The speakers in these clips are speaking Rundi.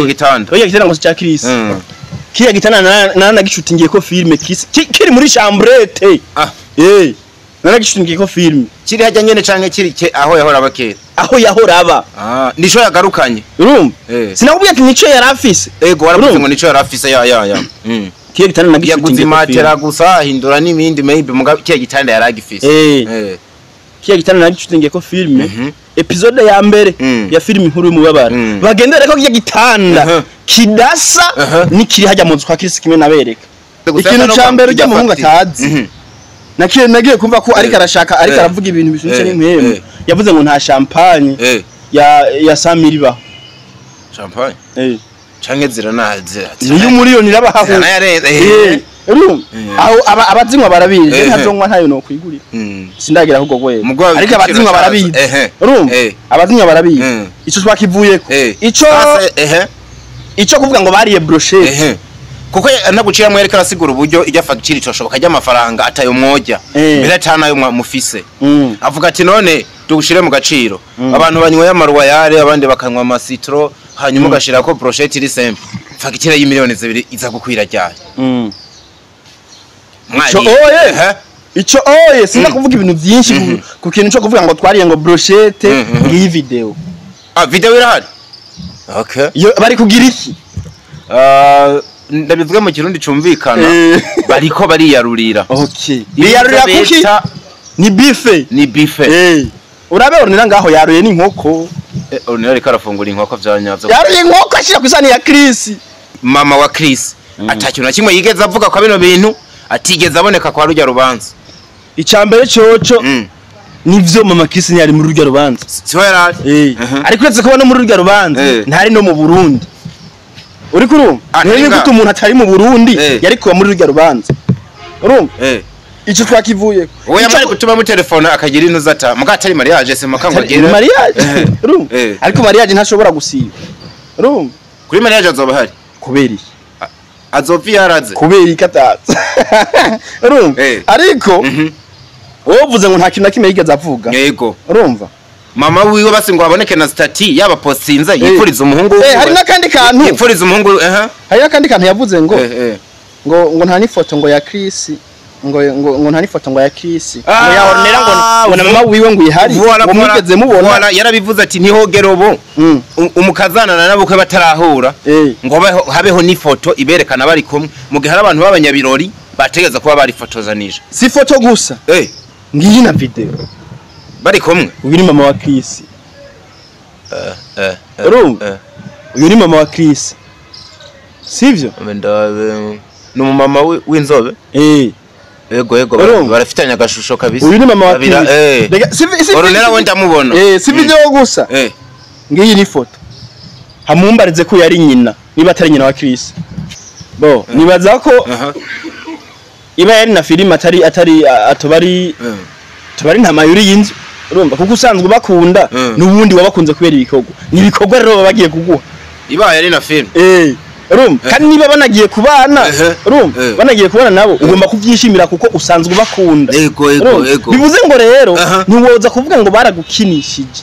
gitanda oya gitanda ngo cya Chris kiya gitanda nanagishutingiye ko filme kiri muri chambrette nanagishutingiye ko filme kiri hajya nyene canke kiri aho yahora abakera aho yahora aba nico yagarukanye urumva sinakubwiye ati nico yarafise ego waravuze ngo nico yarafise ya kiya gitanda nagishutingiye ko matera gusa hindura n'ibindi maybe muga kiya gitanda yaragifise kiya gitanda nagishutingiye ko filme episode ya mbere ya filme inkuru y'umubabaro bagendere ko kiya gitanda kidasa nikiri hajya mu nzu kwa Chris kimwe nabereka ikintu cyambere ujya mu hunga atazi nagiye kumva ko ariko arashaka ariko aravuga ibintu bishushe n'impemu yavuze ngo nta champagne ya Samiri baho champagne canke ziranaze niyo miliyoni rabahaho aho abazinywa barabizi ntazongwa ntayo no kwigurira sindagira ahubwo gwe ariko abazinywa barabizi abazinywa barabizi ico twakivuyeko ico kuvuga ngo bariye brochette kuko nagucira mwe reka rasigura uburyo ijya facture icoshoboka ajya amafaranga atayo mwoja bira cyana yo mufise avuga ati none tugushire mu gaciro abantu banywa y'amaruwa yare abandi bakanywa amasitro hanyuma ugashira ko brochette iri simple facture y'imiliyoni 2 iza gukwira ryari ico oye sinda kuvuga ibintu byinshi ku kintu cyo kuvuga ngo twariye ngo brochette ngiyi video video irahari okay yo bari kugira iki ndabivuga mu kirundi cumvikana bariko bariyarurira okay biyarurira kuki ni bife urabe ornella ngaho yaruye n'inkoko ornella reka arafungura inkoko vyanyavyo yaruye inkoko ashira kwisani ya Chris mama wa Chris atakintu na kimwe yigeze avuga kwa bino bintu atigeze aboneka kwa rujya rubanza icambere coco nivyo mama Chris yari muri rujya rubanza siho yarari ariko uretse kuba no muri rujya rubanza ntari no mu Burundi uri kurumva none gute umuntu atari mu Burundi yari kuba muri rujya rubanza urumva ico twakivuye we yamari gutuma mu telefone akagira ino zata muga atari mariage se makangogera mariage urumva ariko mariage ntashobora gusiba urumva kuri mariage azoba hari kubera azovi yaraze kubera ikataza urumva ariko wovuze ngo nta kintu nakime yigeze avuga yego urumva mama wiwe basi ngo aboneke na stati yaba postinza yipfuriza umuhungu hari nakandi kantu yipfuriza umuhungu hari nakandi kantu yavuze ngo nta nifoto ngo ya Chris ngo nta nifoto ngo ya Chris ngo ya Ornella ngo na mama wiwe ngo ihari ngo mugeze mubona yarabivuze ati ntihogerobo umukazana nabukwe batarahura ngo habeho nifoto iberekana bari kumwe mu gihe hari abantu b'abanyabirori bategeza kuba bari fotozanije si foto gusa ngiyi na video bari kumwe uyu ni mama wa Chris uyu ni mama wa Chris sivyo no mama w'inzobe ego barafitanya agashusho kabisa uyu ni mama wa Chris Ornella wenda mubona si video gusa ngiyi ni foto hamumbarize ko yari nyina niba atari nyina wa Chris bo nibaza ko iba yari na film atari atobari nta mayuri y'inzu urumva kuko usanzwe bakunda nubundi wabakunze kubera ibikorwa nibikorwa rero bagiye kuguha iba yari na film urumva kandi niba banagiye kubana urumva banagiye kubana nabo ugomba kubyishimira kuko usanzwe bakunda ego bivuze ngo rero ntiwoza kuvuga ngo baragukinishije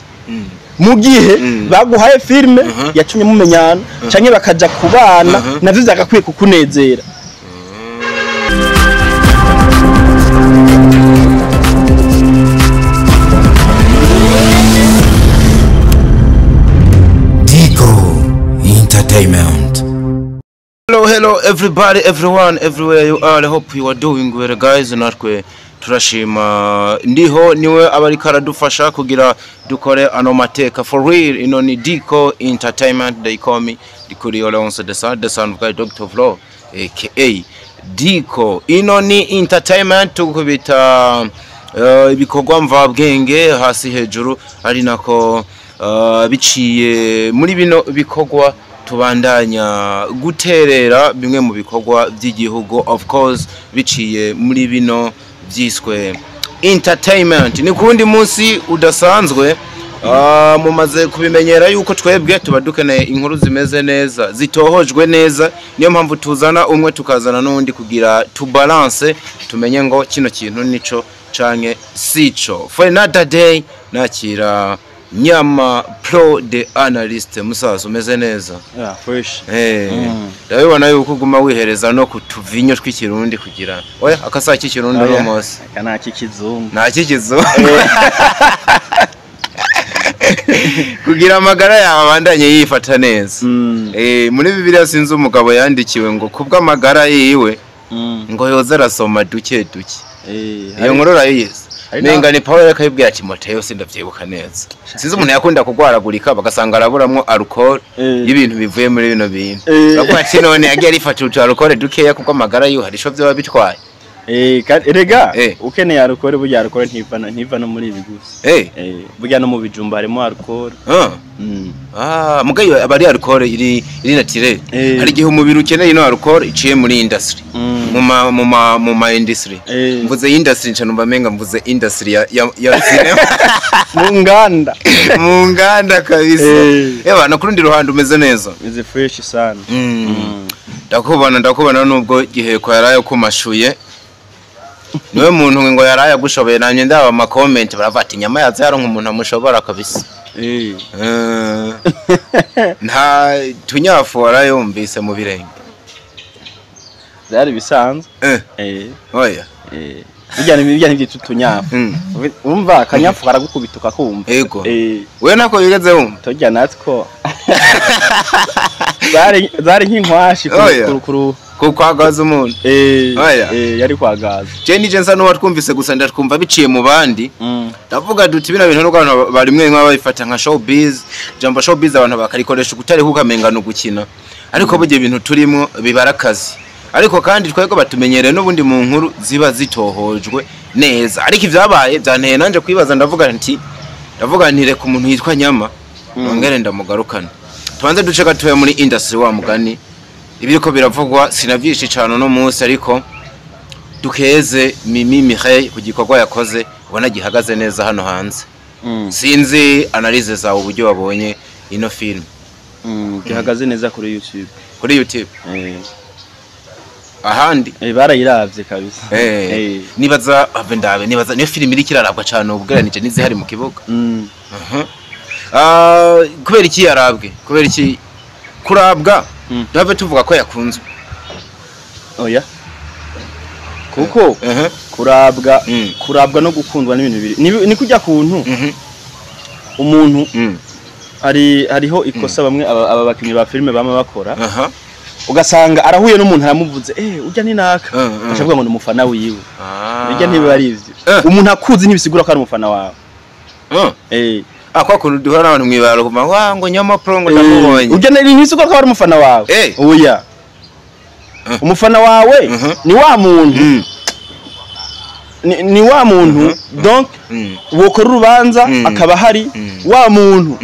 mu gihe baguhaye filme yatumye mumenyana canke bakaja kubana navyo byagakwiye kukunezera Entertainment. Hello everybody, everyone, everywhere you are. I hope you are doing well guys. Natwe turashima ndiho niwe abari karadufasha kugira dukore ano mateka for real. Ino ni Giheko Entertainment, they call me Dikuri Olonso the son of guy Dr. Flo aka Giheko. Ino ni entertainment tukubita ibikorwa mvabwenge hasi hejuru ari nako biciye muri bino bikorwa tubandanya guterera bimwe mu bikorwa by'igihugu of course biciye muri bino byiswe entertainment. Ni kundi munsi udasanzwe mumaze kubimenyera yuko twebwe tuba dukeneye inkuru zimeze neza zitohojwe neza, niyo mpamvu tuzana umwe tukazana n'undi kugira tubalance tumenye ngo kino kintu nico canke sico. For another day nakira Nyama pro de analyst musaza umeze neza yeah fresh ndabibona yuko uguma wihereza no kutuvinyo tw'ikirundi kugira oya akasaki kirundi no mose kana kikizungu nta kikizo kugira amagara yawe abandanye yifata neza muri Bibiliya sinzi umugabo yandikiwe ngo kubwa amagara yiwe ngo yoza arasoma duke duke iyo nkuru urayizi menga ni Paulo yakayibwira Timoteyo sindavyibuka neza sinzi umuntu yakunda kugwaragurika bagasanga araburamwo alcohol y'ibintu bivuye muri bino bintu bakwa ati none yagiye arifata utu alcohol dukeya kuko amagara yiwe harisho byo bitwaye erega ukeneye alcohol burya alcohol ntiva no muri ibi gusa burya no mu bijumba harimo alcohol mugayo abari alcohol iri naturel hari gihe umubiri ukeneye no alcohol iciye muri industry mu ma industry mvuze industry ncano menga mvuze industry ya cinema mu nganda kabisa eba no kurundi ruhande umeze neza is fresh sana ndakubona nubwo Giheko yaraye kumashuye niwe muntu ngo yaraya gushoboye nanye ndaba ama comment baravati Nyama yaza yaronka umuntu amushobora kabisa nta tunyafu warayumvise mu birenge zari bisanzwe oya bijya n'ibyo tunyafu umva akanyafu karagukubituka kumva yego we nako yigeze wumva tojya natwo zari nk'inkwashi kuru kwagaza umuntu yari kwagaza je nije nsa no watwumvise gusa ndatwumva biciye mu bandi ndavuga duti bino bintu n'ubwo bari mwe nk'ababifata nka showbiz jambo showbiz abantu bakarikoresha gutari hukamengano gukina ariko burye ibintu turimo bibarakazi ariko kandi twego batumenyereye n'ubundi mu nkuru ziba zitohojwe neza ariko ivyabaye byanteye nanje kwibaza ndavuga nti reka umuntu yitwa Nyama ngere ndamugarukana tubanze duce gatoya muri industry wa mugani ibiriko biravugwa sinavyishe cyane no munsi ariko dukeze Mimi Mireille ku gikorwa yakoze ubona gihagaze neza hano hanze sinzi analyze zawe uburyo wabonye ino film gihagaze neza kuri YouTube ahandi barayiravye kabisa nibaza nibaza niyo film iri kirarabwa cyane ubweranije nizihari mu kibuga kubera iki yarabwe kubera iki kurabwa Ndave tuvuga ko yakunzwe oya kuko kurabwa no gukundwa n'ibintu bibiri ni kujya kuntu umuntu hariho ikosa bamwe aba bakinyi ba filime bama bakora ugasanga arahuye n'umuntu aramuvuze ujya ni naka ashavuga ngo ni umufana wiwe bijya ntibe ari ivyo umuntu akuzi ntibisigura ko ari umufana wawe akwa kuntu duhora n'abantu mwibaro kuma ngo Nyama pro ngo ndamubonye ujya ntibisigura ko ari umufana wawe oya umufana wawe ni wa muntu ni wa muntu donc wokora urubanza akaba hari wa muntu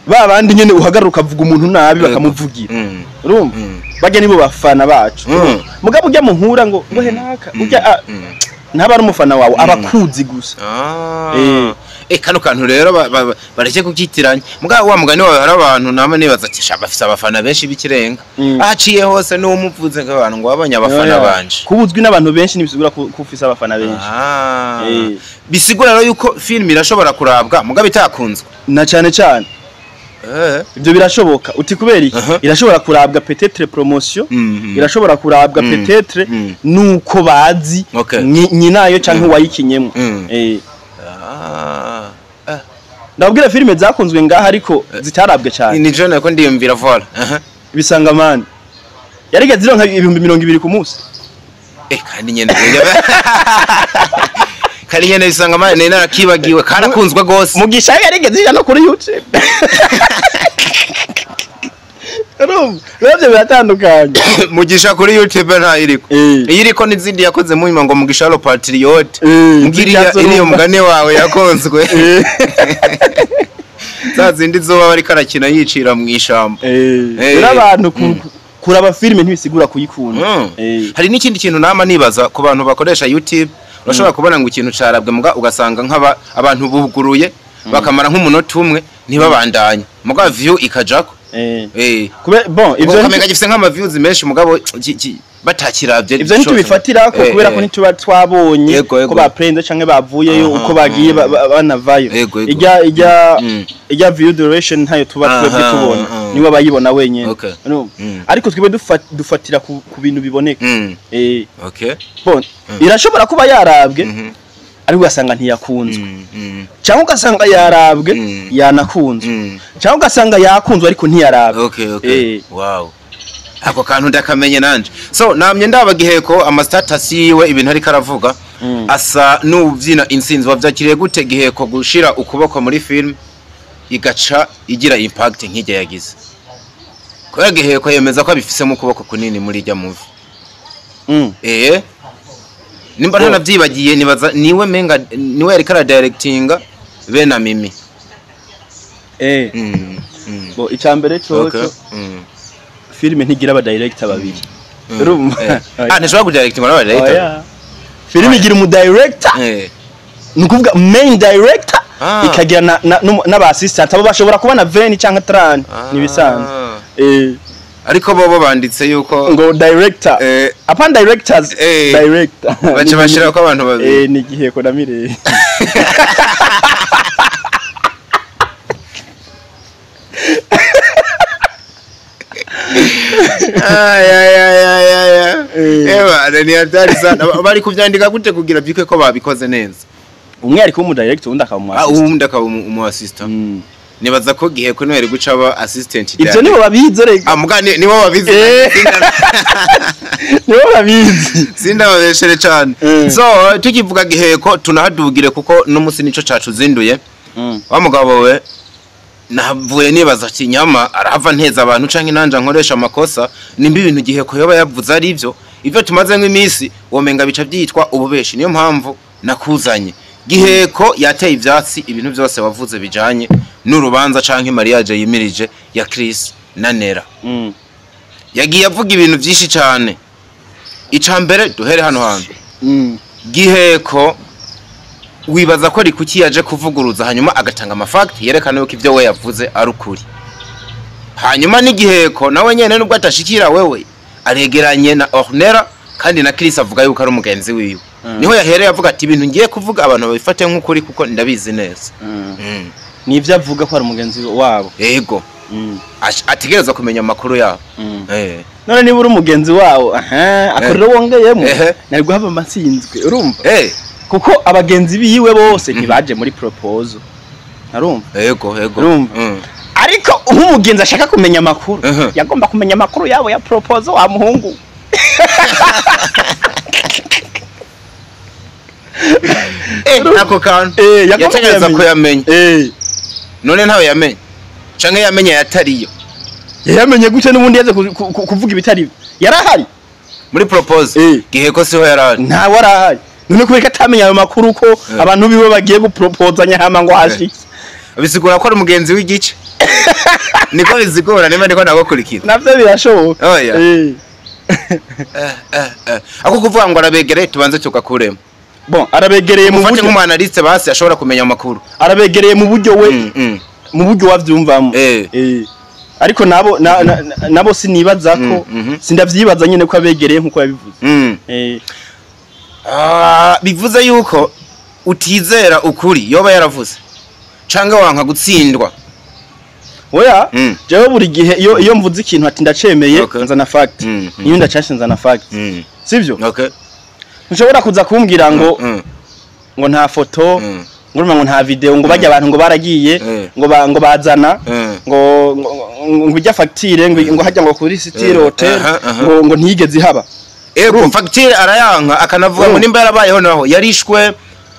babandi nyene uhagaruka uvuga umuntu nabi bakamuvugira urumva bajya nibo bafana bacu mugabo ujya muhura ngo he naka ujya ntaba ari umufana wawe abakuzi gusa kano kantu rero bareke kukitiranya mugabo wa mugani wawe hari abantu nama nibaza ati bafise abafana benshi bikirenga aciye hose no umuvuze nk'abantu ngo abanya abafana banje kubuzwi n'abantu benshi nibisigura kufisa abafana benshi bisigura rero yuko film irashobora kurabwa mugabo itakunzwe na cyane ibyo birashoboka uti kubera iki irashobora kurabwa peut-être promotion irashobora kurabwa peut-être nuko bazi nyinayo canke wayikinyemo ndabwira filime zakunzwe ngaha ariko zitarabwe cyane ni John ko ndiyumvira voila bisanga man yarigeze zironka 220 ku munsi kandi nyene kari nyene bisanga man nene narakibagiwe karakunzwe gose mugisha yarigeze zija no kuri YouTube Revye biratandukanye mugisha kuri YouTube nta iriko iriko nizindi yakoze mu ngo mugisha lo patriote mugiriya iriyo mugane wawe yakonzwe zazindi zoba bari karakina yicira mu ishamba abantu kuraba filime ntibisigura kuyikunda hari n'ikindi kintu nama nibaza ku bantu bakoresha YouTube urashobora kubona ngo ikintu carabwe muga ugasanga abantu buguruye bakamara nk'umunota umwe ntibabandanye muga view ikajako kube bon ivyo kamenga gifise nk'ama views menshi mugabo batakiravye ivyo nitubifatira ko kubera ko nituba twabonye ko baprende canke bavuyeyo uko bagiye banavayo ijya view duration ntayo tuba twebwe tubona niwe bayibona wenyene ariko twibe dufatira ku bintu biboneka bon irashobora kuba yarabwe ariko ugasanga ntiyakunzwe cyangwa ugasanga yarabwe yanakunzwe cyangwa ugasanga yakunzwe ariko ntiyarabwe wow ako kantu ndakamenye nanje so namye ndaba Giheko ama status yiwe ibintu ari karavuga asa n'uvyina insinzi wavyakiriye gute Giheko gushira ukuboko muri film igaca igira impact nk'ijya yagize ko Giheko yemeza ko abifise mu kuboko kunini muri ijya movie nimba ntanavyibagiye nibaza niwe menga niwe yari kara directinga bena Mimi bo icambere cyo filime ntigira aba director babiri urumva ntishobora ku directinga aba director filime igira umu director nukuvuga main director ikagira n'aba assistant abo bashobora kubona 20 canke 30 nibisanzwe ariko bobo banditse yuko ngo director upon directors director bace bashira ko abantu babiri ni Giheko na Mireye ewa ni hatari sana bari kuvyandika gute kugira byike ko babikoze neza umwe ariko mu director undi akaba undi akaba umu assistant nibaza ko Giheko no yari guca aba assistant ivyo nibo babizi rega mugani nibo babizi nibo babizi sinda babeshere cyane so tukivuga Giheko tunahadugire kuko no musi nico cacu zinduye wa mugabo we navuye nibaza ati Nyama arahava nteza abantu canke nanja nkoresha amakosa nimba ibintu Giheko yoba yavuze ari ivyo tumaze nk'imisi womenga bica byitwa ububeshi niyo mpamvu nakuzanye Giheko yateye ivyatsi ibintu byose wavuze bijanye n'urubanza canke mariage yimirije ya Chris na Nera yagiye avuga ibintu byinshi cyane icambere duhere hano hantu Giheko wibaza ko rikuki yaje kuvuguruza hanyuma agatanga amafakti yerekana yuko ivyo we yavuze ari ukuri hanyuma ni Giheko nawe nyene nubwo atashikira wewe aregeranye na ORNELLA kandi na Chris avuga yuko ari umugenzi wiwe niho yahereye avuga ati ibintu ngiye kuvuga abantu babifate nk'ukuri kuko ndabizi neza nivyo avuga ko ari umugenzi wabo yego ategereza kumenya amakuru yabo none niba uri umugenzi wawo akorero wongeyemo nari guhava amatsinzwe urumva kuko abagenzi biwe bose ntibaje muri proposal narumva yego ariko umugenzi ashaka kumenya amakuru yagomba kumenya amakuru yabo ya proposal wa muhungu nako kan yategeza ko yamenye none ntawe yamenye canke yamenye yatariyo yamenye gute n'ubundi yaze kuvuga ibitari yarahari muri propose Giheko siho yarahari nta warahari none kubeka atamenya ayo makuru ko abantu biwe bagiye gupropozanya hama ngo hashiki bisigura ko ari umugenzi w'igice niko bizigora niba niko nagokurikira navyo birashoboka ako kuvuga ngo arabegereye tubanze tugakuremo bon arabegereye mu buryo nk'umanaliste basi ashobora kumenya amakuru arabegereye mu buryo we mu buryo wavyumvamo ariko nabo sinibaza ko sindavyibaza nyene ko abegereye nkuko yabivuze bivuze yuko utizera ukuri yoba yaravuze canga wanka gutsindwa oya jewe buri gihe iyo mvuze ikintu ati ndacemeye nzana fact niyo ndacashe nzana fact sivyo nshobora kuza kumbwira ngo nta foto ngo nta video ngo bajya abantu ngo baragiye ngo bazana ngo ujya facture ngo hajya ngo kuri City Hotel ngo ntigeze ihaba facture arayanka akanavuga ngo nimba yarabayeho naho yarishwe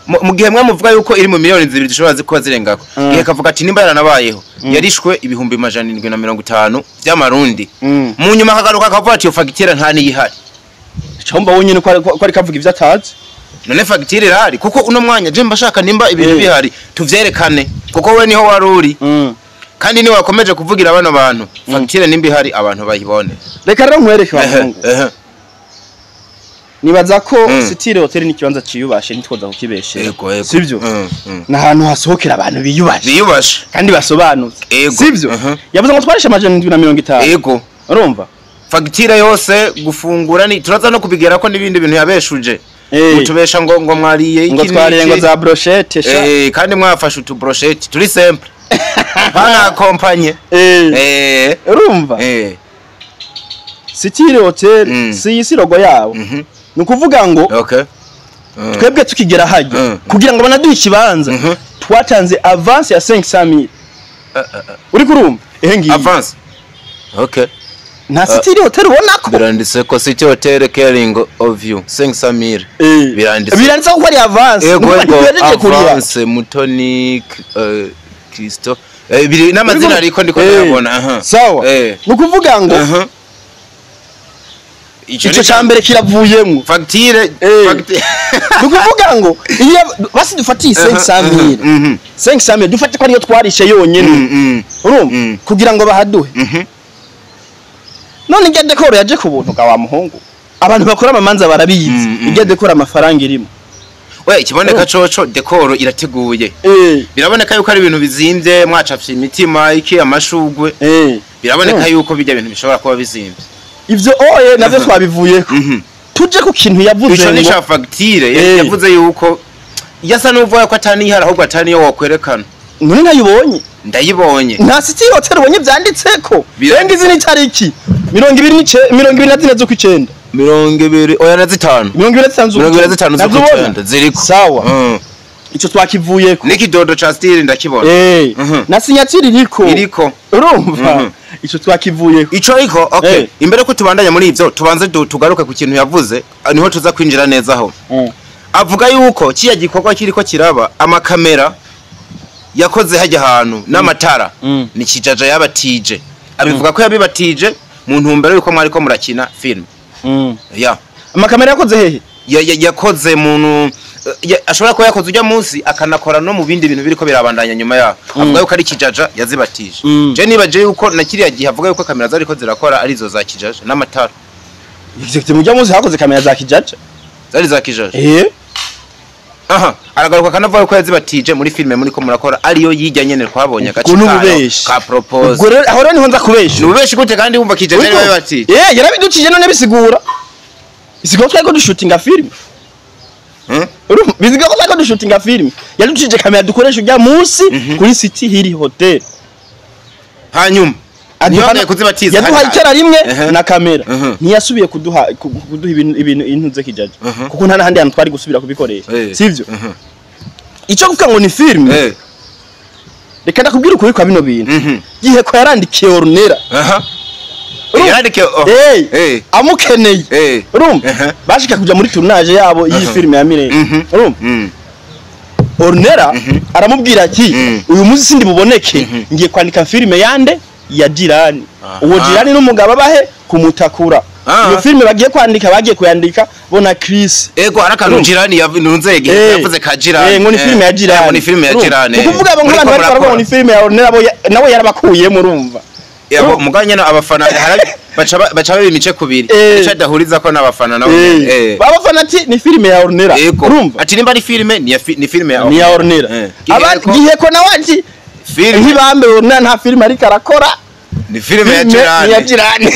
mu gihe mwe muvuga yuko iri mu miliyoni 2 zishobora kuba zirengako gihe kavuga ati nimba yaranabayeho yarishwe ibihumbi 750 by'amarundi mu nyuma akagaruka akavuga ati yo facture nta niyihari cyomba wonyine ko ari kavuga ivyo atazi none facture irahari kuko uno mwanya je mbashaka nimba ibintu bihari tuvyerekane kuko we niho waruri kandi ni wakomeje kuvugira abana bantu facture nimba ihari abantu bayibone reka rero nkwereke abahungu nibaza ko Style Hotel ni kibanza ciyubashe nitwoza kukibeshe sivyo na hantu hasohokera abantu biyubashe kandi basobanutse sivyo yavuze ngo twarishe amajana 750 yego urumva fagitire yose gufungura ni turaza no kubigera ko nibindi bintu yabeshuje mutubesha ngo mwariye iki ngo twariye ngo za brochette sha kandi mwafashe utu brochette turi simple bana compagnie urumva Style Hotel si isi logo yawo nukuvuga ngo twebwe tukigera hajya kugira ngo banaduhe ikibanza twatanze avance ya 500,000 uri kurumva ngiye avance nta Style Hotel ubonako biranditse ko Style Hotel caring of you 500,000 biranditse ko ari avance avance Mutoni Kristo biri n'amazina ariko ndiko ndabona sawa nukuvuga ngo ico cyambere kiravuyemo facture nukuvuga ngo iyo basi dufatiye 500,000 500,000 dufate ko ariyo twarishe yonyene urumva kugira ngo bahaduhe none ngende ko yaje ku buntu wa muhungu abantu bakora amamanza barabizi igende kora amafaranga irimo we kiboneka coco decoro irateguye biraboneka yuko ari ibintu bizimvye mwacafye imitima iki amashugwe biraboneka yuko bijya ibintu bishobora kuba bizimvye ivyo oye navyo twabivuyeko tuje ku kintu yavuze ico ni cha facture yavuze yuko yasa nuvuga ko atani ihara ahubwo atani yo wakwerekana none nayibonye ndayibonye nta Style Hotel ubonye vyanditseko renga izini tariki 24 z'ukwicenda 20 oya na 5 25 z'ukwicenda ziriko sawa ico twakivuyeko n'ikidodo ca Style ndakibona na signature iriko urumva ico twakivuyeko ico ariko imbere ko tubandanya muri ivyo tubanze tugaruke ku kintu yavuze niho tuza kwinjira neza aho avuga yuko kiya gikorwa kiriko kiraba amakamera yakoze hajya ahantu n'amatara ni kijaja yabatije abivuga ko yabibatije mu ntumbero yuko mwariko murakina film amakamera yakoze hehe yakoze muntu ashobora ko yakoze ujya munsi akanakora no mu bindi bintu biriko birabandanya nyuma ya avuga yuko ari kijaja yazibatije je nibaje yuko nakiriya gihe avuga yuko kamera zariko zirakora arizo za kijaja n'amatara exactement ujya munsi hakoze kamera za kijaja zari za kijaja aragaruka kanavuga yuko yazibatije muri filme muri ko murakora ariyo yijya nyene twabonye agace ka propose ubwo rero aho niho nza kubesha nubeshi gute kandi wumva kijaja ari yabatije yarabiducije none bisigura isigura twari ko dushootinga film biziga ko twari ko dushootinga film yaducije kamera dukoresha ujya munsi kuri Style Hotel hanyuma Adihana kuzibatiza yaduhaye icyara rimwe na kamera ntiyasubiye kuduha ibintu intuze kijaje kuko nta handi hantu twari gusubira kubikoresha sivyo ico kuvuga ngo ni film reka ndakubwira ukuri kwa bino bintu Giheko yarandikiye ORNELLA yarandikiye amukeneye urumva bashika kuja muri tournage yabo iyi film ya Mirenge urumva ORNELLA aramubwira ati uyu munsi sindi buboneke ngiye kwandika film yande ya jirani uwo jirani n'umugabo abahe kumutakura iyo filme bagiye kuyandika bona Chris ego arakantu jirani yavunzege yavuze ka jirani ngo ni filme ya jirani ni filme ya jirani kuvuga abo nk'abantu bari baravuga ngo ni filme ya ORNELLA nawe yarabakuye murumva yabo muganye na abafana baca babimice kubiri baca dahuriza ko n'abafana nabo babafana ati ni filme ya ORNELLA urumva ati nimba ari filme ni filme ya ORNELLA Giheko nawe ati film ntibambe ORNELLA nta film ariko arakora ni filme ya jirani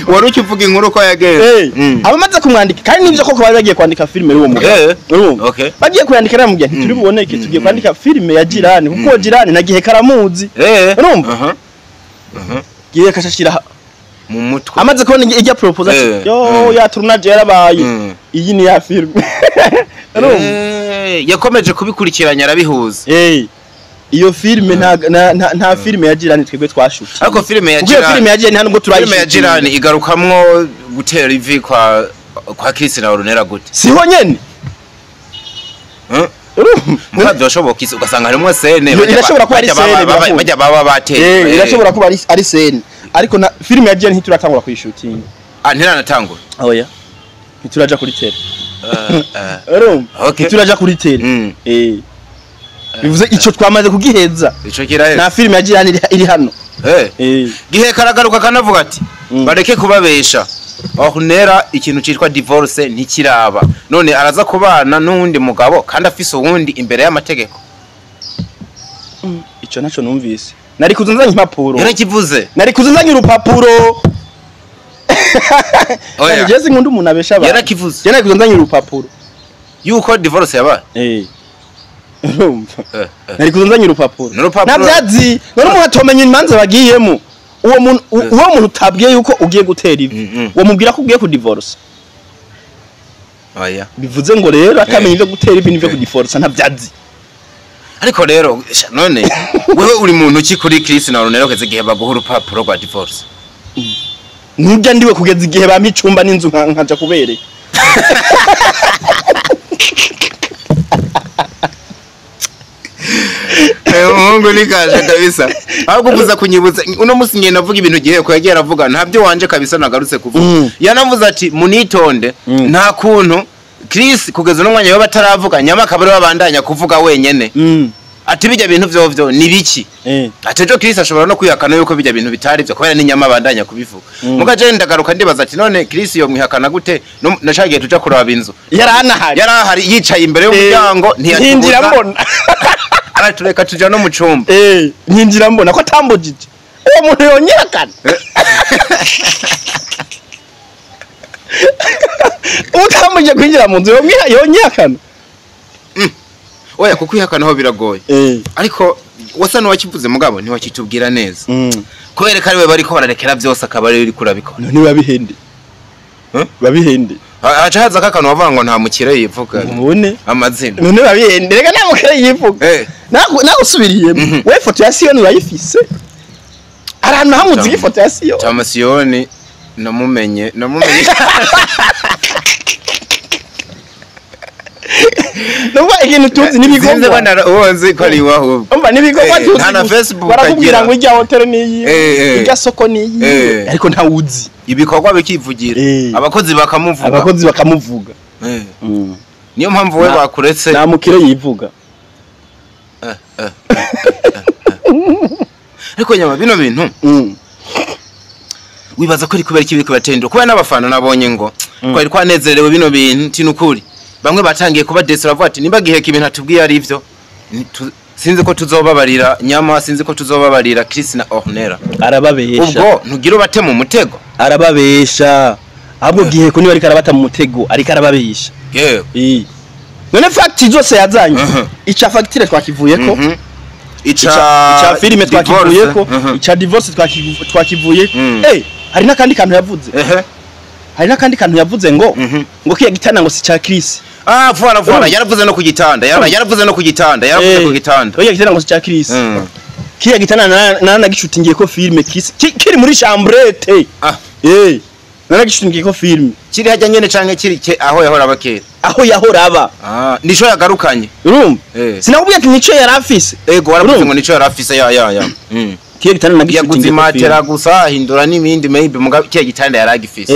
wari ukivuga inkuru ko yageze abamaze kumwandika kandi nivyo koko bari bagiye kwandika filme y'uwo mugabo bagiye kuyandika rero mugihe ntituri buboneke tugiye kwandika filme ya jirani kuko jirani na Giheko aramuzi urumva Giheko ashashira mu mutwe amaze kubona ijya proposal yo ya tournage yarabaye iyi ni ya filme yakomeje kubikurikiranya arabihuza iyo filme nta filme ya jirani twebwe twashuti ariko filme ya jirani nta nubwo turayishuti filme ya jirani igarukamwo gutera ivi kwa Chris na ORNELLA gute siho nyene mukavyo shoboka ugasanga harimo scene irashobora kuba ari scene bajya baba bateye irashobora kuba ari scene ariko na filme ya jirani ntituratangura kuyishutinga ntiranatangura oya ntituraja kuri tele ntituraja kuri tele bivuze ico twamaze kugiheza ico kiraheza na filme ya jirani iri hano Giheko aragaruka kanavuga ati bareke kubabesha ORNELLA ikintu citwa divorce ntikiraba none araza kubana n'undi mugabo kandi afise uwundi imbere y'amategeko. Ico naco numvise nari kuzunzanya impapuro yarakivuze nari kuzunzanya urupapuro oya jezi nkundu umuntu abesha ba yarakivuze nari kuzunzanya urupapuro yuko divorce yabaye nari kuzunzanya urupapuro navyazi none umuntu atomenya imanza bagiyemo uwo muntu utabwiye yuko ugiye gutera ivi wo mubwira ko ugiye ku divorce oya bivuze ngo rero akamenya ivyo gutera ivi n'ivyo ku divorce ntavyazi. Ariko rero none wewe uri muntu ki kuri Chris na ORNELLA kugeza igihe baguha urupapuro rwa divorce? Nujya ndiwe kugeza igihe bampa icumba n'inzu nkaja kubereka. Mungu nikaje kabisa. Ahubwo kuza kunyibutsa uno musi ngenda navuga ibintu Giheko yagiye aravuga ntabyo wanje kabisa nagarutse kuvuga. Yanavuze ati munitonde nta kuntu Chris kugeza no mwanya yo bataravuga Nyama akabari babandanya kuvuga wenyene. Ati bijya bintu vyovyo ni biki? Atejo Chris ashobora no kwihakana yuko bijya bintu bitari byo kubera ni Nyama bandanya kubivuga. Mugaje ndagaruka ndibaza ati none Chris yo mwihakana gute nashagiye tuja kuraba inzu. Yarahari yicaye imbere y'umuryango ntiyinjira mbona. Aratureka tuja no mu cumba. Ntiyinjira mbona ko tambujije. Uwo muntu yonyakana. Utamuje kwinjira mu nzu yonyakana. Oya kukwihakana ho biragoye. Ariko wasa no wakivuze mugabo ntiwakitubwira neza. Kubereka ari we bariko bararekera byose akabari uri kurabikora. None babihende. Babihende. Acha haza kakano wavango nta mukire yivuga. None amazina. None babihende reka nta mukire yivuga. Nagusubiriye. We foto ya Siyoni urayifise. Arana hamuzi ifoto ya Siyoni. Chama Siyoni namumenye. Numva ikintu tuzi nibigomba bana uwonzi ko ari waho umva nibigomba tuzi na Facebook barakubwira ngo ijya hotel niyi ijya soko niyi ariko nta wuzi ibikorwa bikivugira abakozi bakamuvuga niyo mpamvu we bakuretse nta mukire yivuga ariko Nyama bino bintu wibaza ko ari kubera iki biko batendo kuba n'abafana nabonye ngo ko ari kwanezerewe bino bintu tinukuri bamwe batangiye kuba desera vuga ati nimba Giheko ibintu atubwiye ari ivyo sinzi ko tuzobabarira Nyama sinzi ko tuzobabarira Chris na ORNELLA arababesha ubwo ntugire bate mu mutego arababesha ahubwo Giheko niba ariko arabata mu mutego ariko arababesha none fact zose yazanye ica facture twakivuyeko ica filime twakivuyeko ica divorce twakivuyeko hari nakandi kantu yavuze hari nakandi kantu yavuze ngo kiya gitana ngo si cha Chris Voilà yaravuze no ku gitanda yaravuze no ku gitanda yaravuze ku gitanda oya gitana ngo si cha Chris kiya gitana nana gishutingiye ko filime Chris kiri muri chambrette nana gishutingiye ko filime kiri hajya nyene canke kiri aho yahora abakera aho yahora aba nico yagarukanye urumva sinakubwiye ati nico yarafise ego waravuze ngo nico yarafise ya kiya gitana nagishutingiye matera gusa hindura n'ibindi maybe mugabe kiya gitanda yaragifise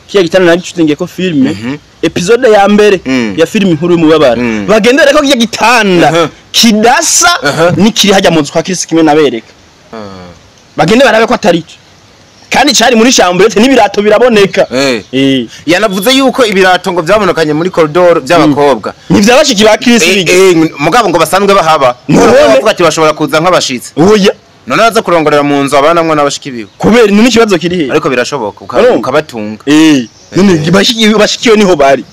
kiya gitana nagishutingiye ko filime episode ya mbere ya filime inkuru y'umubabaro bagendere ko kiya gitanda kidasa nikiri hajya mu nzu kwa Chris kimwe nabereka bagende barabe ko atari cyo kandi cyari muri chambrette n'ibirato biraboneka yanavuze yuko ibirato ngo byabonekanye muri corridor by'abakobwa ntivyabashiki ba Chris mugabo ngo basanzwe bahaba bavuga ati bashobora kuza nk'abashitsi oya none aza kurongorera mu nzu abanamwe n'abashiki biwe kubera ni ikibazo kiri he ariko birashoboka ukabatunga none bashikiwe niho bari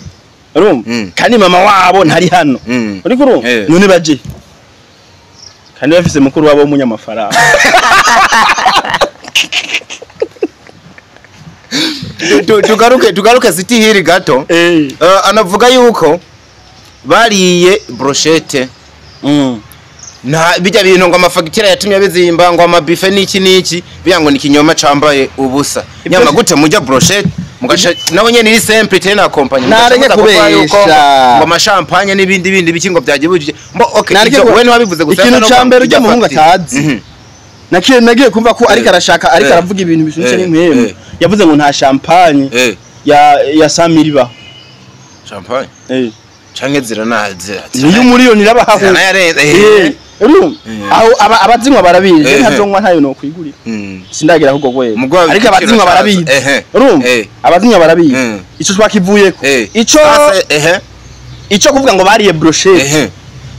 kandi mama wabo ntari hano uriko none baje kandi bafise mukuru wabo w'umunyamafaranga tugaruke siti hiri gato anavuga yuko bariye brochette na bijya bintu ngo amafagitira yatumye bizimba ngo amabife niki biyango nikinyoma cambaye ubusa Nyama gute mujya brochette mugasha nawe nyene iri simple tena company nareke kubesha ngo amashampanye n'ibindi bikingo byagibuje okay we wabivuze gusa ikintu cambere ujya muhunga tazi nagiye kumva ko ariko arashaka ariko aravuga ibintu bisunitse n'impemu yavuze ngo nta champagne ya Samiri baho champagne canke zira niyo miliyoni rabahaho aho abazinywa barabizi ntazonywa ntayo no kwigurira sindagira ahubwo gwe ariko abazinywa barabizi urumva abazinywa barabizi ico twakivuyeko ico kuvuga ngo bariye brochette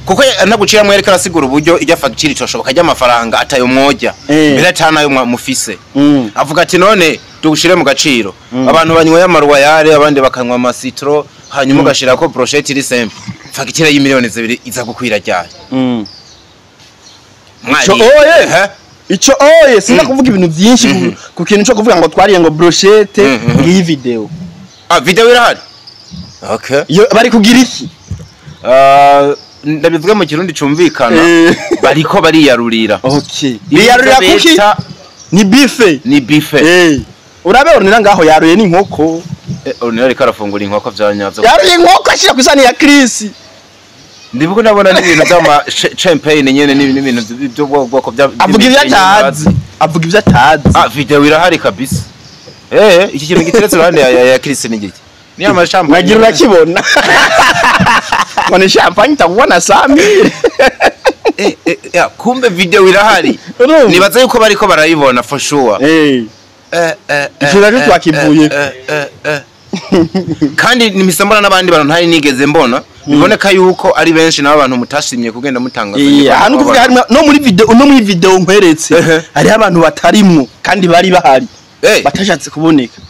kuko nagucira mwereka arasigura uburyo ijya facture itoshoboka ajya amafaranga atayo mwoja mbere cyane ayo mufise avuga ati none tugushire mu gaciro abantu banywa y'amaruwa yare abandi bakanywa amasitro hanyuma ugashira ko brochette iri simple facture y'imiliyoni 2 iza gukwira cyane ico oye sinda kuvuga ibintu byinshi ku kintu cyo kuvuga ngo twariye ngo brochette ngiyi video video irahari okay yo bari kugira iki ndabivuga mu kirundi cumvikana bariko bariyarurira okay biyarurira kuki ni bife urabe ornella ngaho yaruye n'inkoko ornella reka arafungura inkoko vyanyavyo yaruye inkoko ashira kwisani ya Chris ndibuko nabona n'ibintu by'ama champagne nyene n'ibintu byo bwoko bya avuga ivyo atazi video irahari kabisa iki kintu giteretse ruhande ya Chris n'igiki ni ama champagne nagira urakibona Mwana champagne tabona Samir kumbe video irahari nibaza yuko bariko barayibona for sure ikiraje twakivuye kandi nimisambana n'abandi bantu ntari nigeze mbona biboneka yuko ari benshi n'abantu mutashimye kugenda mutangaza hano kuvuga no muri video nkweretse hari abantu batarimwo kandi bari bahari batashatse kuboneka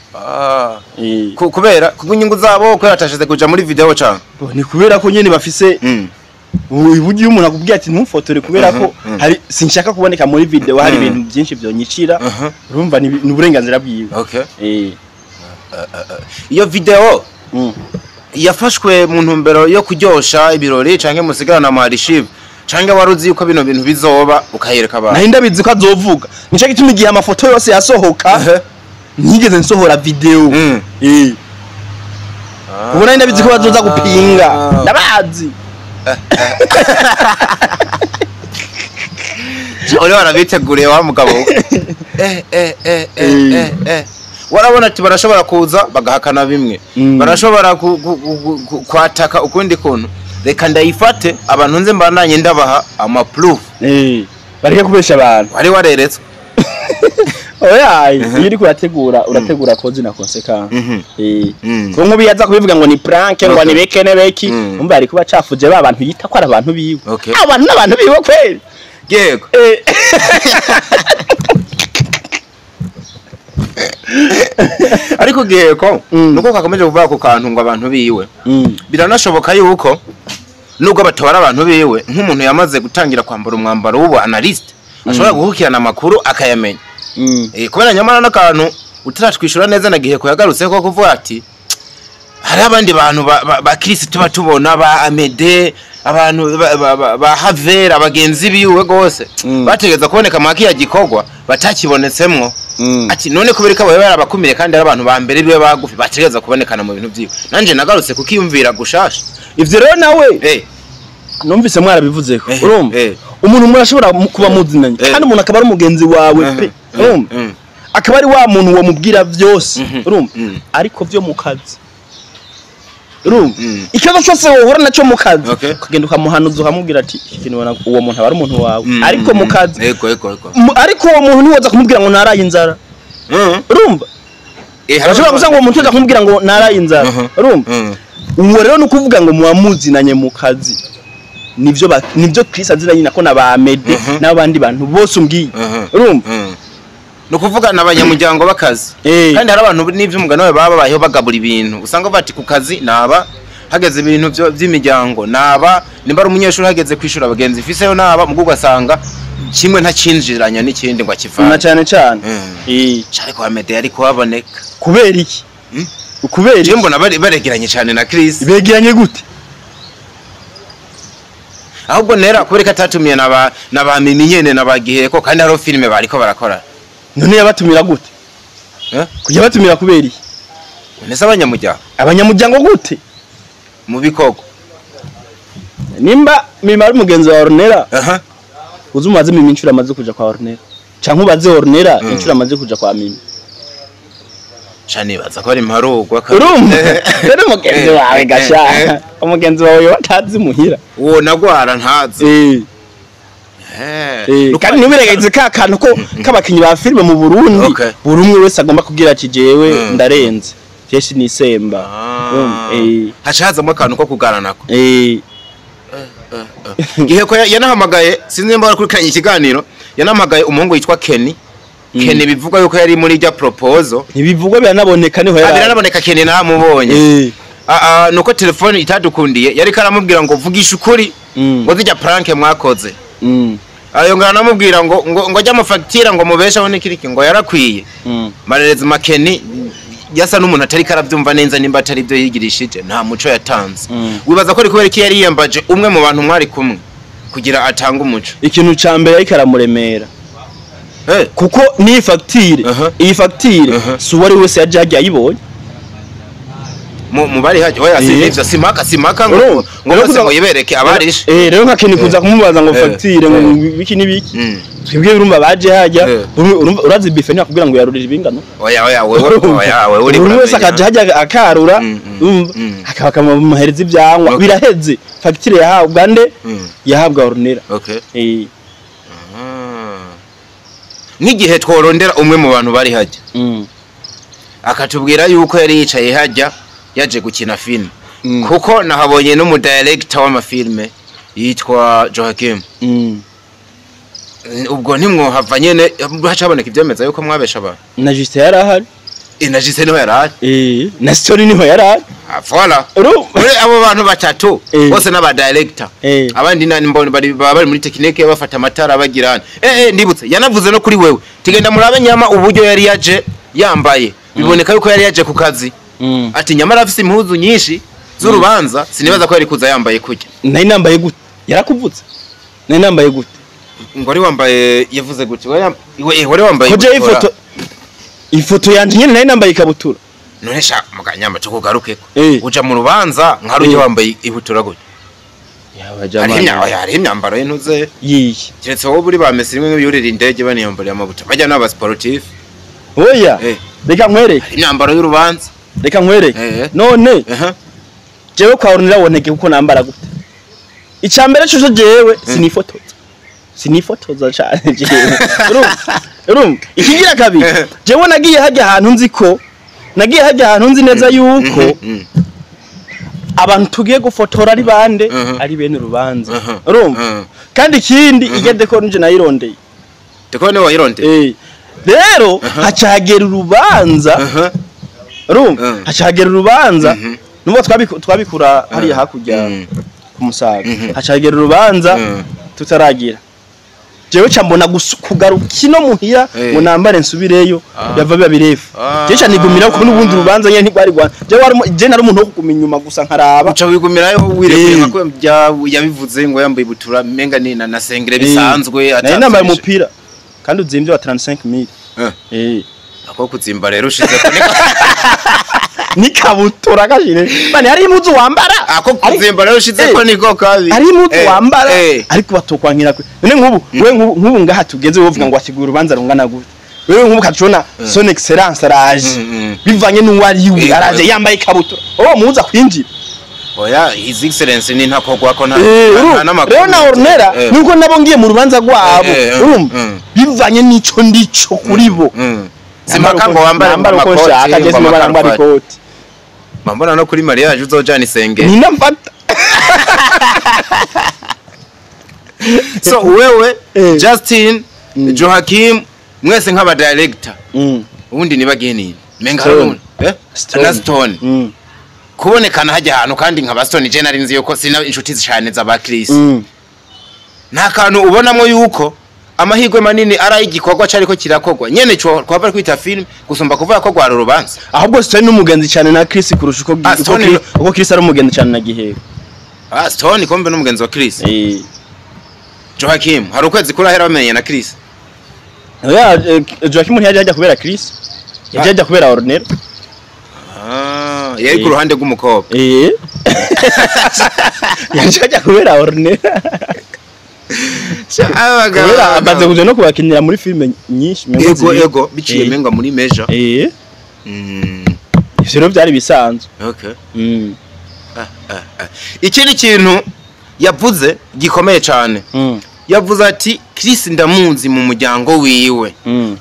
kubera kugunyungu zabo ko yatashatse kuja muri video cyane ni kubera ko nyene bafise ubugiye umuntu akubwiye ati ntumfotore kubera ko hari sinshaka kuboneka muri video hari ibintu byinshi byonyicira urumva ni uburenganzira bwiwe iyo video yafashwe mu ntumbero yo kuryosha ibirori canke musigarana mu archive canke waruzi yuko bino bintu bizoba ukayereka abantu nahinda bizi ko azovuga nico gituma igihe amafoto yose yasohoka nigeze nsohora video ubona nahinda bizi ko bazoza gupinga ndabazi Ole warabiteguriye wa mugabo warabona ati barashobora kuza bagahakana bimwe barashobora kwataka ukundi kuntu reka ndayifate abantu nze mbandanye ndabaha ama proof bareke kubesha abantu wari wareretswe oya iri urategura kozi na consequence ko nkubi yaza kubivuga ngo ni prank ngo ni beke nebeki umva ari kuba cafuje ba bantu yita ko ari abantu biwe abantu n'abantu biwe kweli Giheko ariko Giheko nuko kakomeje kuvuga ko kantu ngo abantu biwe biranashoboka yuko nubwo batwara abantu biwe nk'umuntu yamaze gutangira kwambara umwambaro w'ubu analyst ashobora guhukirana amakuru akayamenya kubera nyamara n'akantu utaratwishura neza na Giheko yagarutse ko kuvuga ati hari abandi bantu ba Chris tuba tubona ba Amede abantu ba Havera abagenzi biwe gose bategeza kuboneka maki ya gikogwa batakibonetsemwo ati none kubereka bawe barabakumire kandi ari abantu ba mbere biwe bagufi bategeza kubonekana mu bintu byiwe nanje nagarutse kukiyumvira gushasha ivyo rero nawe numvise mwarabivuze ko urumva umuntu murashobora kuba muzinanye kandi umuntu akaba ari umugenzi wawe pe urumva akaba ari wa muntu wo mubwira byose urumva ariko byo mu kazi urumva ikibazo cyose wohora nacyo mu kazi ukagenda ukamuhanuza ukamubwira ati ikintu uwo muntu aba ari umuntu wawe ariko mu kazi ariko uwo muntu ntiwoza kumubwira ngo naraye inzara urumva ashobora gusanga uwo muntu yoza kumubwira ngo naraye inzara urumva uwo rero nukuvuga ngo muwamuzinanye mu kazi nivyo Chris aziranye nako nabamede n'abandi bantu bose umbwiye urumva nukuvuga nabanyamuryango bakazi kandi hari abantu n'ivyo umugano we baba bayeho bagabura ibintu usanga bati ku kazi naba hageze ibintu by'imiryango naba nimba ari umunyeshuri hageze kwishura abagenzi ifiseyo naba mugugu asanga kimwe ntacinjiranya n'ikindi ngo akivana cyane cyane kwa Mede ariko baboneka kubera iki ukubera je mbona baregeranye cyane na Chris begeranye gute ahubwo nera kubereka atatumiye naba mimi nyene naba Giheko kandi haro filme bariko barakora none yabatumira gute kujya batumira kubera iki nese abanyamuryango gute mu bikogo nimba mimi ari mugenzi wa Ornella uzumaze mimi incura amaze kuja kwa Ornella canke ubaze Ornella incura amaze kuja kwa mimi cyane baza ko ari imparugwa urumva rero mugenzi wawe gasha umugenzi wawe batazi muhira uwo nagwara ntazi kandi nubiregeze ka kantu ko kabakinyi ba filme mu Burundi buri umwe wese agomba kugira ati jewe ndarenze Jeshi nisemba hashazamo akantu ko kugaranako Giheko yanahamagaye sinzi mba kuri ikiganiro yanahamagaye umuhungu yitwa Kenny bivuga yuko yari muri rya proposal ntibivugwa biranaboneka niho yari biranaboneka Kenny naramubonye nuko telefone itadukundiye yari karamubwira ngo vugisha ukuri ngo zijya prank mwakoze ayo ngana namubwira ngo ajya amafacture ngo mubeshaho n'ikiriki ngo yarakwiye marereza makeni yasa n'umuntu atari karabyumva neza nimba atari byo yigirishije nta muco yatanze wibaza ko ari kubera iki yari yiyambaje umwe mu bantu mwari kumwe kugira atanga umuco ikintu cambere ari karamuremera kuko ni facture iyi facture suwari wese yaje hajya yibonye mu bari haje oya sinivyo simaka ngo ngo yibereke abarishe rero nkakeni kuza kumubaza ngo facture ngo biki nibiki twebwe urumva baje hajya urazi bife ni kugira ngo yarurire ibingano oya wewe uri wese akaje hajya akarura akabaka muhereza ibyangwa biraheze facture yahabwa nde yahabwa ORNELLA n'igihe tworondera umwe mu bantu bari hajya akatubwira yuko yari yicaye hajya yaje gukina film kuko nahabonye no mu director w'amafilme yitwa Joachim ubwo ntimwohava nyene hacaboneka ibyemeza yuko mwabesha abantu na Juste yari ahari na Juste niho yari ahari na Story niho yari ahari voilà abo bantu batatu bose n'aba director abandi nani mbone bari muri technique bafata amatara bagirana ndibutse yanavuze no kuri wewe tigenda murabe Nyama uburyo yari yaje yambaye biboneka yuko yari yaje ku kazi ati Nyama afise impuzu nyinshi z'urubanza sinibaza ko yari kuza yambaye kujya nari nambaye gute yarakuvutse nari nambaye gute ngo ari wambaye yavuze gute wari wambaye koje ifoto yanje nyene nari nambaye ikabutura none sha muganyama cyo kugarukeko uja mu rubanza nkaruje wambaye ibutura gute ari imyambaro y'intuze yiyi kiretse wowe buri bamese rimwe y'urira indege baniyambariye amabuta bajya n'aba sportif oya reka nkwereke imyambaro y'urubanza reka nkwereke none jewe kwa ORNELLA woneke kuko nambara gute icambere cyo jewe sinifotoza cyane jewe ikigira kabiri jewe nagiye hajya ahantu nzi neza yuko abantu tugiye gufotora ari bande ari bene urubanza urumva kandi ikindi igende ko nje nayirondeye tekone wayirondeye rero hacagera urubanza urumva hacagera urubanza nuko twabikura hariya hakujya kumusaga hacagera urubanza tutaragira jewe cyambona kugarukino muhira ngo nambare nsubireyo yava biba birefu jewe nigumira ko n'ubundi rubanza nyene ntigwari gwa je nari umuntu wo kuguma inyuma gusa nkaraba uca wigumirayo wirekuye nko yabivuze ngo yambaye ibutura menga ni na sengere bisanzwe atari nambaye umupira kandi uzimvye wa 35000 ako kuzimba rero ushize ko nikabutura gashire bane ari imuzu wambara ako kuzimba rero ushize ko niko kabi ari imuzu wambara ariko batokwankira none nk'ubu ngaha tugeze wovuga ngo akigura urubanza rungana gute wewe nk'ubu kacona son excellence araje bivanye n'uwari yiwe araje yambaye kabutura muza kwinjira oya his excellence ni ntakogwa ko nta namakuru rero na ORNELLA nuko nabo ngiye mu rubanza rwabo urumva bivanye n'ico ndico kuri bo simaka ngo wambare uko nshaka je simubara ikoti mbona no kuri mariage uzojana isenge ni namfata so wewe Justin Joachim mwese nk'aba director ubundi nibagiye ni menga haruna na Stone kubonekana hajya ahantu kandi nk'aba Stone je nari nzi yuko sina inshuti zishane z'aba Chris nta kantu ubonamo yuko amahirwe manini ara igikorwa cyariko kirakogwa nyene cyo kwava kwita film gusumba kuvuga ko gwara urubanza ahubwo Stone n'umugenzi cyane na Chris kurusha uko Chris ari umugenzi cyane na Giheko Stone kombe n'umugenzi wa Chris Joachim hari ukwezi kurahera bamenye na Chris oya Joachim ntiyajya kubera Chris yajya kubera ORNELLA yari ku ruhande rw'umukobwa yajya kubera ORNELLA kubera amaze kuja no kubakinira muri filme nyinshi ego biciye menga muri meja ivyo byari bisanzwe ikindi kintu yavuze gikomeye cyane yavuze ati Chris ndamunzi mu muryango wiwe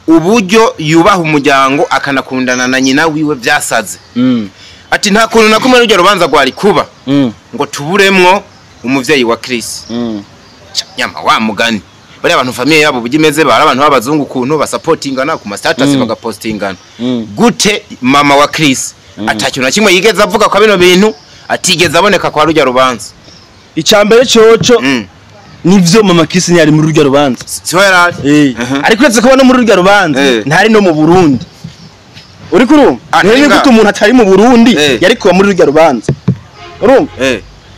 uburyo yubaha umuryango akanakundana na nyina wiwe byasaze ati nta kuntu nakumwe rujya rubanza gwari kuba ngo tuburemwo umuvyeyi wa Chris Nyama wa mugani bari abantu famille yabo bugimeze bara abantu babazungu kuntu basupportingana ku ma status bagapostingana gute mama wa Chris atakintu na kimwe yigeze avuga kwa bino bintu atigeze aboneka kwa rujya rubanza icambere coco nivyo mama Chris yari muri rujya rubanza siho yarari ariko uretse kubona muri rujya rubanza ntari no mu Burundi uri kurumva none gute umuntu atari mu Burundi yari kuba muri rujya rubanza urumva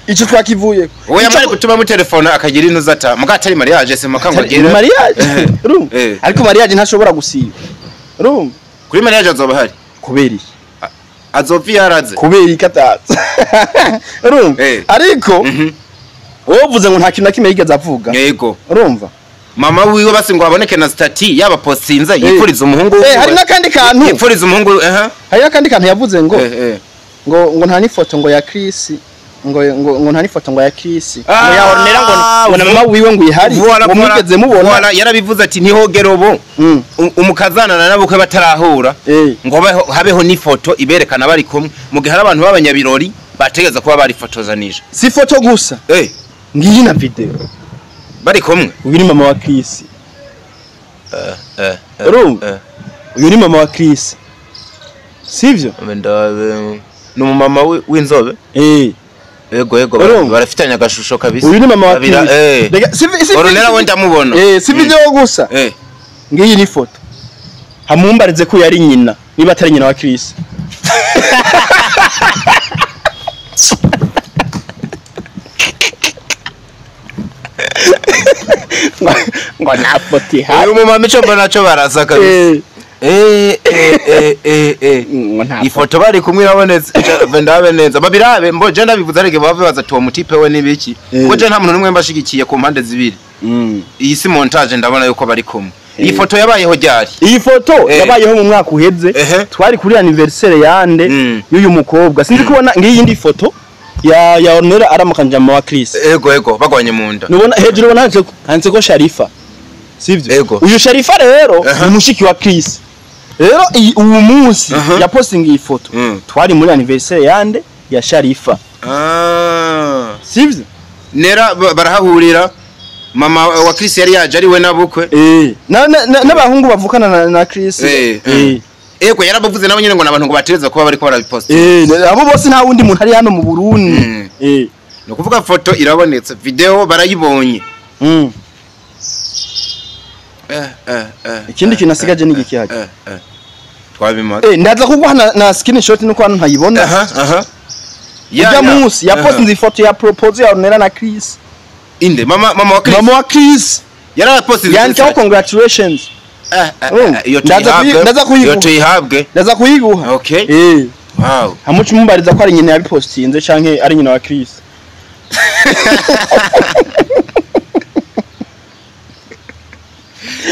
ico twakivuye oya mari gutuma mu telefone akagira intu zata muga atari mariage se makangogera mariage urumva ariko mariage ntashobora gusiba urumva kuri mariage azoba hari kubera azovi yaraze kubera ikataza urumva ariko wovuze ngo nta kintu nakimwe yigeze avuga yego urumva mama wiwe basi ngo aboneke na stati yaba postinza yipfuriza umuhungu hari nakandi kantu yipfuriza umuhungu hari nakandi kantu yavuze ngo ngo nta n'ifoto ngo ya Chris ngo nta n'ifoto ngo ya Chris ngo ya Ornella ngo na mama wiwe ngo ihari ngo mugeze mubona yarabivuze ati ntihogerobo umukazana nabo ko batarahura ngo habeho n'ifoto iberekana bari kumwe mu gihe abantu b'abanyabirori bategeza kuba bari fotozanije si foto gusa ngiyi na video bari kumwe uyu ni mama wa Chris uyu ni mama wa Chris sivyo no mama w'inzobe yego barafitanya agashusho kabisa uyu ni mama wa Chris Ornella wenda mubona si video gusa ngiyi ni foto hamumbarize ko yari nyina niba atari nyina wa Chris ngo na foto ha uyu mama mico mbona cyo barasa kabisa ifoto bari kumwe irabonetse vendabe neza babirabe mbo je ndabivuze arege bave baza tuwa mutipe we nibiki ngo je nta muntu numwe mbashigikiye ku mpande zibiri iyi si montage ndabona yuko bari kumwe iyi foto yabayeho ryari iyi foto yabayeho mu mwaka uheze twari kuri anniversaire yande y'uyu mukobwa sinzi kubona ngiyi ndi foto ya Ornella aramukanja mama wa Chris yego bagwanye munda nubona hejuru ubona handitse ko Sharifa sivyo uyu Sharifa rero ni mushiki wa Chris rero uyu munsi ya posting iyi foto twari muri anniversaire yande ya Sharifa sivyo nera barahahurira mama wa Chris yari yaje ari we nabukwe n'abahungu bavukana na Chris ego yarabavuze nabo nyine ngo nabantu ngo batereza kuba bari ko barabiposta abo bose nta wundi muntu ari hano mu Burundi no kuvuga foto irabonetse video barayibonye ikindi kinasigaje ni giki haje twabimaze ndaza kuguha na screenshot nuko hano ntayibona ya munsi ya post nzi foto ya propose ya Ornella na Chris inde mama wa Chris yara post yanka congratulations ndaza kuyiguha okay wow hamucu mumbariza ko ari nyine yabipostinze canke ari nyina wa Chris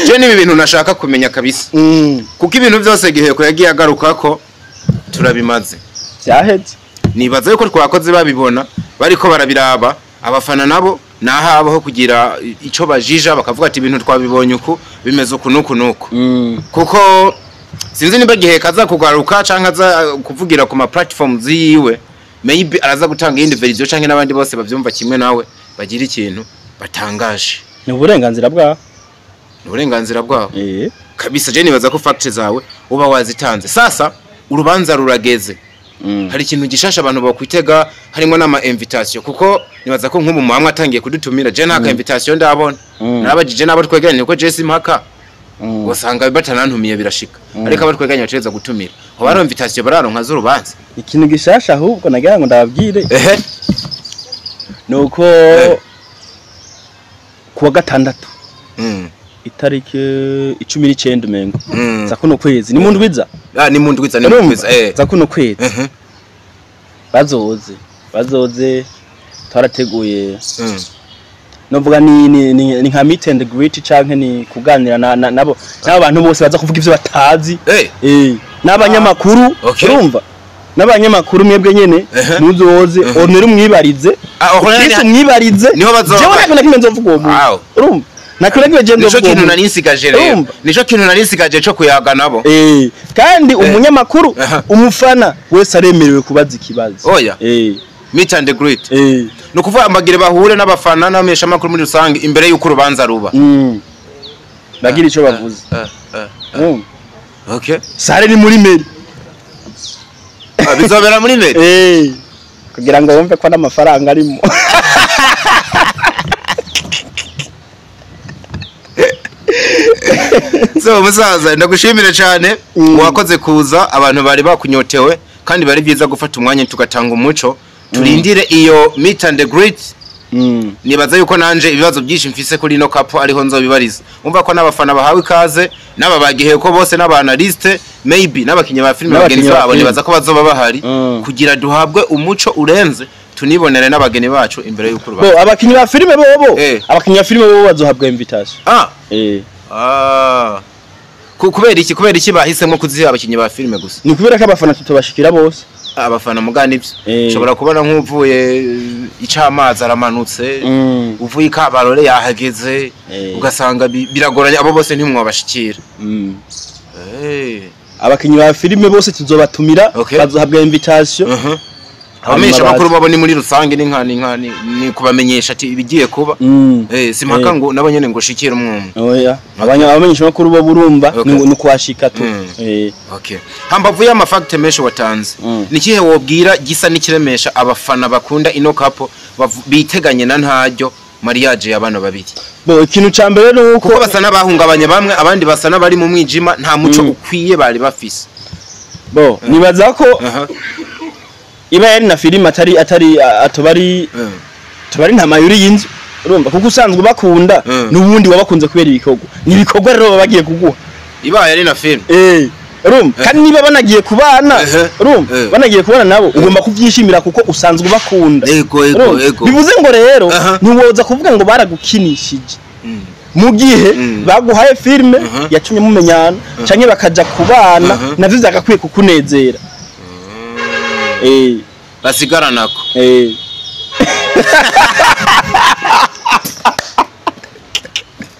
je ni ibintu nashaka kumenya kabisa kuko ibintu byose Giheko yagiye agaruka ko turabimaze byaheze nibaza yuko twakoze babibona bariko barabiraba abafana nabo nahabaho kugira ico bajija bakavuga ati ibintu twabibonye uko bimeze uko nuko kuko sinzi niba Giheko aza kugaruka canke aza kuvugira ku ma platforms yiwe maybe araza gutanga indi version canke nabandi bose bavyumva kimwe nawe bagira ikintu batangaje ni uburenganzira bwa kabisa je nibaza ko fact zawe uba wazitanze sasa urubanza rurageze hari ikintu gishasha abantu bakwitega harimo nama invitation kuko nibaza ko nk'ubu muhamwe atangiye kudutumira je naka invitation ndabona nabajije nabo twegeranye ko Jesse Mpaka usanga batanantumiye birashika ariko aba twegeranye bacereza gutumira ho baro invitation bararonka z'urubanza ikintu gishasha ahubwo nagira ngo ndababwire nuko kuwa gatandatu itariki 19 mengo za kuno kwezi ni mundwiza ni mundwiza za kuno kwezi bazoze twarateguye novuga ni nka meet and greet canke ni kuganira nabo bantu bose baza kuvuga ivyo batazi n'abanyamakuru urumva n'abanyamakuru mwebwe nyene muzoze Ornella umwibarize Chris umwibarize niho bazoba jewe nakunda kimwe nzovuga uwo muntu urumva nakunda je nico kintu nari nsigaje rero nico kintu nari nsigaje cyo kuyaga nabo kandi umunyamakuru umufana wese aremerewe kubaza ikibazo oya meet and greet no kuvuga ambagire bahure n'abafana n'amesha makuru muri rusange imbere y'uko rubanza ruba bagira ico bavuze okay sare ni muri meri bizobera muri meri kugira ngo wumve ko n'amafaranga arimo so musaza ndagushimire cyane wakoze kuza abantu bari bakunyotewe kandi bari byiza gufata umwanya tugatanga umuco turindire iyo meet and greet nibaza yuko nanje ibibazo byinshi mfise kuri no kapo ariho nzobibariza umva ko n'abafana bahawe ikaze n'ababagihe ko bose n'abanaliste maybe n'abakinyi ba filime bagenzi babo nibaza ko bazoba bahari kugira duhabwe umuco urenze tunibonere n'abageni bacu imbere y'uko ruba abakinyi ba filime bobo abakinyi ba filime bobo bazohabwa invitation kubera iki bahisemo kuziha abakinyi ba filime gusa ni kubera ko abafana tutobashikira bose abafana mugana ibyo ushobora kubona nk'uvuye icamazi aramanutse uvuye ikabarore yahageze ugasanga biragoranye abo bose ntimwabashikira abakinyi ba filime bose tuzobatumira bazohabwa invitation abamesha makuru babo ni muri rusange ni kubamenyesha ati ibigiye kuba simpaka ngo nabo nyene ngo shikira umwumwe oya abamenyesha makuru bo burumva ni kwashika tu okay hambavu ya mafacte mesho watanze nikihe wobwira gisa nikiremesha abafana bakunda ino kapo biteganye na ntaryo mariage y'abana babiri ikintu cambere nuko basana bahungabanye bamwe abandi basana bari mu mwijima nta muco ukwiye bari bafise nibaza ko iba yari na filime atobari nta mayuri y'inzu urumva kuko usanzwe bakunda n'ubundi wabakunze kubera ibikorwa nibikorwa rero bagiye kuguha iba yari na filime urumva kandi niba banagiye kubana urumva banagiye kubana nabo ugomba kubyishimira kuko usanzwe bakunda bivuze ngo rero ntiwoza kuvuga ngo baragukinishije mu gihe baguhaye filime yatumye mumenyana canke bakaja kubana navyo byagakwiye kukunezera basigara nako